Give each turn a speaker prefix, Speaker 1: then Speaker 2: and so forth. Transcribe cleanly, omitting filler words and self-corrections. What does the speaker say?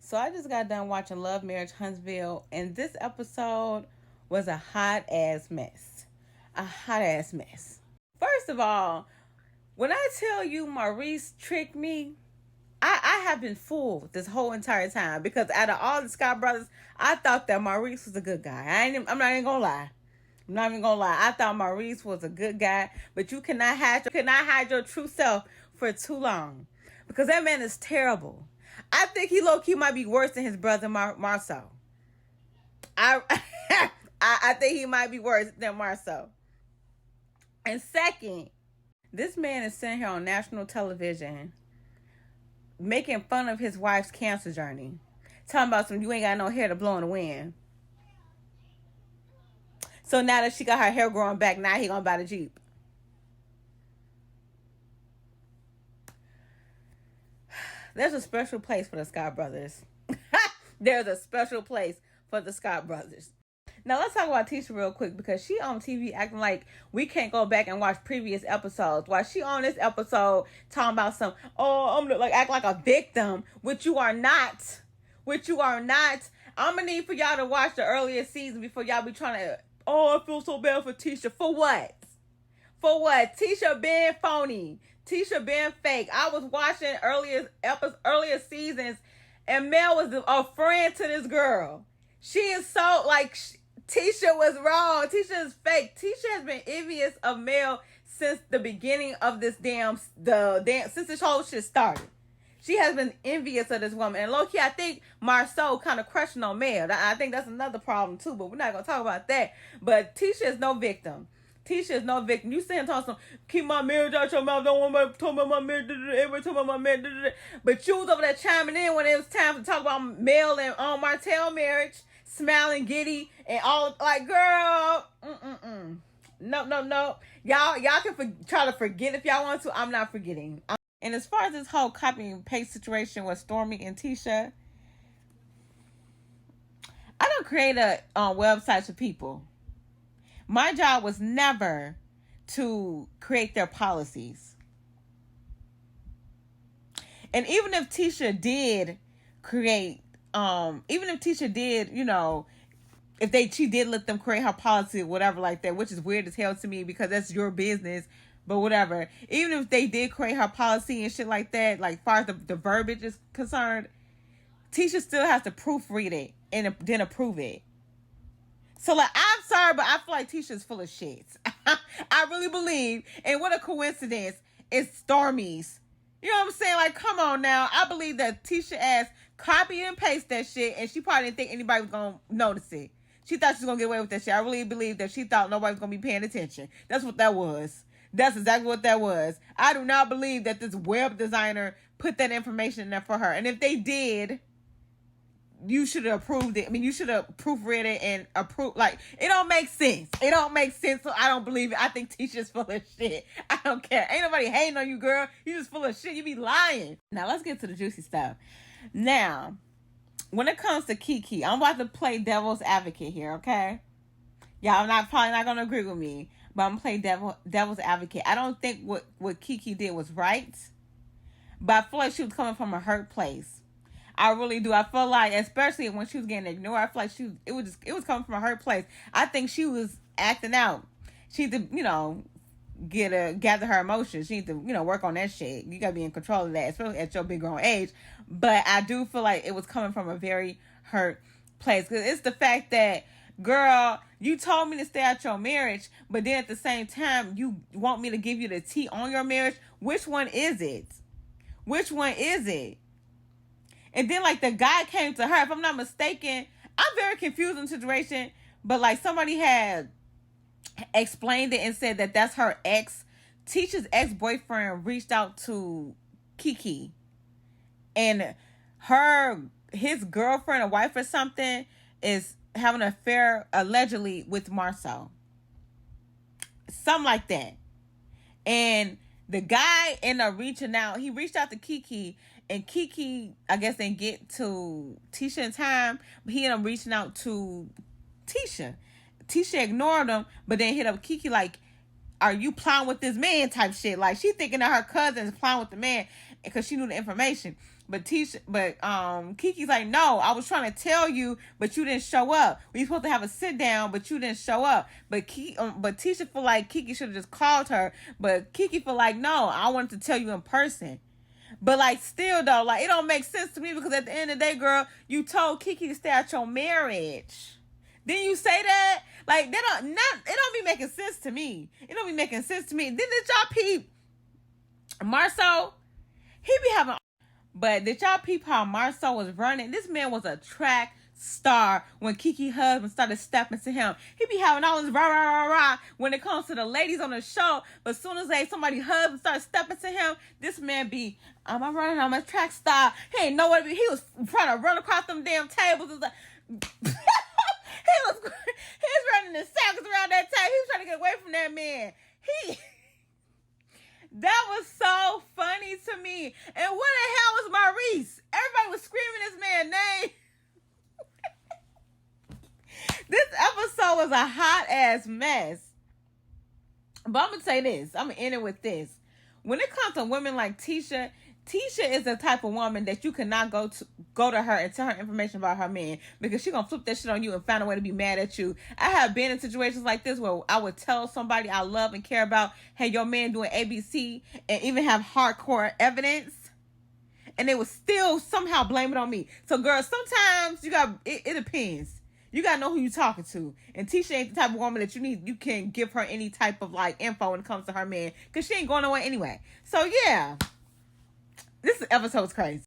Speaker 1: So I just got done watching Love, Marriage, Huntsville, and this episode was a hot ass mess. A hot ass mess. First of all, when I tell you Maurice tricked me, I have been fooled this whole entire time because out of all the Scott brothers, I thought that Maurice was a good guy. I'm not even gonna lie. I'm not even gonna lie. I thought Maurice was a good guy, but you cannot hide your true self for too long because that man is terrible. I think he low key might be worse than his brother Marcel. I I think he might be worse than Marcel. And second, this man is sitting here on national television making fun of his wife's cancer journey, talking about some you ain't got no hair to blow in the wind. So now that she got her hair growing back, now he gonna buy the Jeep. There's a special place for the Scott brothers. There's a special place for the Scott brothers. Now let's talk about Tisha real quick because she on TV acting like we can't go back and watch previous episodes. While she on this episode talking about some, I'm like act like a victim, which you are not. Which you are not. I'm gonna need for y'all to watch the earlier season before y'all be trying to, I feel so bad for Tisha. For what? For what? Tisha been phony. Tisha been fake. I was watching earlier seasons, and Mel was a friend to this girl. She is so like Tisha was wrong. Tisha is fake. Tisha has been envious of Mel since the beginning of this since this whole shit started. She has been envious of this woman. And low-key, I think Marceau kind of crushing on Mel. I think that's another problem too, but we're not going to talk about that. But Tisha is no victim. Tisha is no victim. You saying talking keep my marriage out your mouth. Don't want to talk about my marriage. Everybody talk about my marriage. But you was over there chiming in when it was time to talk about Mel and Martell marriage. Smiling, giddy, and all like, girl, no. Y'all can try to forget if y'all want to. I'm not forgetting. And as far as this whole copy and paste situation with Stormy and Tisha, I don't create a website for people. My job was never to create their policies. And even if Tisha did create, even if Tisha did, she did let them create her policy or whatever like that, which is weird as hell to me because that's your business, but whatever. Even if they did create her policy and shit like that, like far as the verbiage is concerned, Tisha still has to proofread it and then approve it. So, like, I'm sorry, but I feel like Tisha's full of shit. I really believe, and what a coincidence, it's Stormy's. You know what I'm saying? Like, come on now. I believe that Tisha ass copy and paste that shit, and she probably didn't think anybody was going to notice it. She thought she was going to get away with that shit. I really believe that she thought nobody was going to be paying attention. That's what that was. That's exactly what that was. I do not believe that this web designer put that information in there for her. And if they did, you should have approved it. I mean, you should have proofread it and approved. Like, it don't make sense. It don't make sense, so I don't believe it. I think Tisha's full of shit. I don't care. Ain't nobody hating on you, girl. You just full of shit. You be lying. Now, let's get to the juicy stuff. Now, when it comes to Kiki, I'm about to play devil's advocate here, okay? Y'all probably not going to agree with me, but I'm going to play devil's advocate. I don't think what Kiki did was right, but I feel like she was coming from a hurt place. I really do. I feel like, especially when she was getting ignored, I feel like it was coming from a hurt place. I think she was acting out. She need to, gather her emotions. She need to, work on that shit. You gotta be in control of that, especially at your big grown age. But I do feel like it was coming from a very hurt place. Because it's the fact that, girl, you told me to stay out your marriage, but then at the same time, you want me to give you the tea on your marriage. Which one is it? Which one is it? And then, like, the guy came to her. If I'm not mistaken, I'm very confused in the situation. But, like, somebody had explained it and said that that's her ex. Tisha's ex-boyfriend reached out to Kiki. And his girlfriend or wife or something is having an affair, allegedly, with Marcel. Something like that. And the guy ended up reaching out. He reached out to Kiki. And Kiki, I guess, didn't get to Tisha in time, but he ended up reaching out to Tisha. Tisha ignored him, but then hit up Kiki like, are you plowing with this man type shit? Like, she thinking that her cousin is plowing with the man because she knew the information. Kiki's like, no, I was trying to tell you, but you didn't show up. We supposed to have a sit down, but you didn't show up. But Tisha feel like Kiki should have just called her, but Kiki feel like, no, I wanted to tell you in person. But like, still though, like, it don't make sense to me, because at the end of the day, girl, you told Kiki to stay out your marriage. Didn't you say that? Like, it don't be making sense to me. It don't be making sense to me. Then did y'all peep Marceau? He be having. But did y'all peep how Marceau was running? This man was a track star when Kiki's husband started stepping to him. He be having all this rah, rah, rah, rah when it comes to the ladies on the show. But as soon as somebody's husband started stepping to him, this man be, I'm running, I'm a track star. He ain't know what to be. He was trying to run across them damn tables. It was like, he was running in circles around that table. He was trying to get away from that man. That was so funny to me. And what the hell was Maurice? Everybody was screaming this man's name. This episode was a hot ass mess. But I'm gonna say this. I'm gonna end it with this. When it comes to women like Tisha is the type of woman that you cannot go to her and tell her information about her man, because she gonna flip that shit on you and find a way to be mad at you. I have been in situations like this where I would tell somebody I love and care about, hey, your man doing ABC, and even have hardcore evidence, and they would still somehow blame it on me. So, girl, sometimes it depends. You gotta know who you're talking to. And Tisha ain't the type of woman that you can give her any type of like info when it comes to her man, because she ain't going nowhere anyway. So yeah, this episode's crazy.